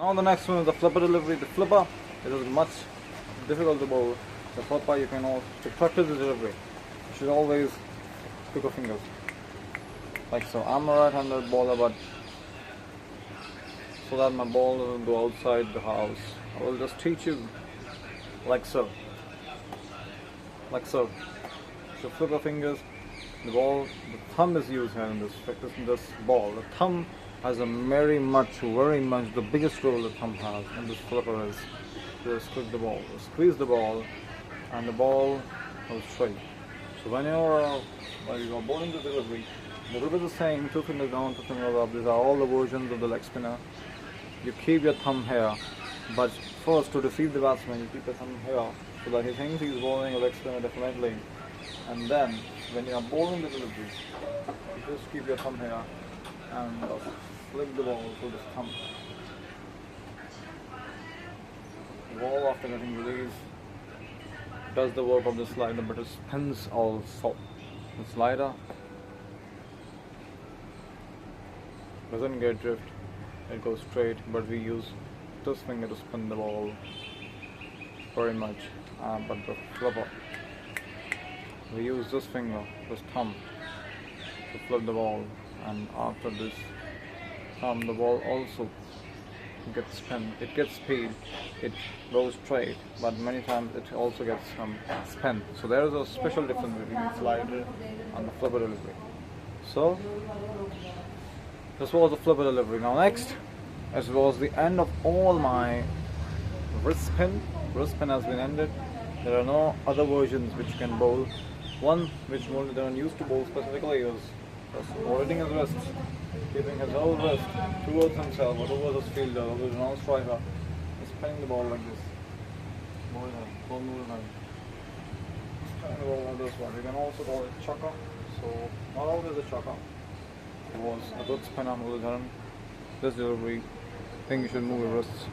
Now the next one is the flipper delivery. The flipper, it is much difficult to bowl. The flipper you can also, to practice the delivery, you should always pick your fingers. Like so. I'm a right-handed bowler, but so that my ball doesn't go outside the house, I will just teach you like so. Like so. So flip your fingers. The ball, the thumb is used here in this ball. The thumb has a very much the biggest role the thumb has in this flipper is to squeeze the ball. Squeeze the ball and the ball goes straight. So when you're bowling the delivery is the same, 2 fingers down, 2 fingers up. These are all the versions of the leg spinner. You keep your thumb here, but first to deceive the batsman, you keep your thumb here so that he thinks he's bowling a leg spinner definitely. And then when you are bowling the delivery, you just keep your thumb here and flick the ball through this thumb. The ball, after getting released, does the work of the slider, but it spins also. The slider doesn't get drift, it goes straight, but we use this finger to spin the ball very much. But the flipper, we use this finger, this thumb, to flip the ball, and after this thumb, the ball also gets spin. It gets speed, it goes straight, but many times it also gets spin. So there is a special difference between the slider and the flipper delivery. So this was the flipper delivery. Now next, as was the end of all my wrist spin. Wrist spin has been ended. There are no other versions which can bowl. One which Warne used to bowl specifically is just holding his wrist, keeping his whole wrist towards himself or towards his fielder or his non-striker, and spinning the ball like this. Spinning the ball like this one. You can also call it chucker. So not always a chucker. It was a good spinner who has done this delivery. I think you should move your wrists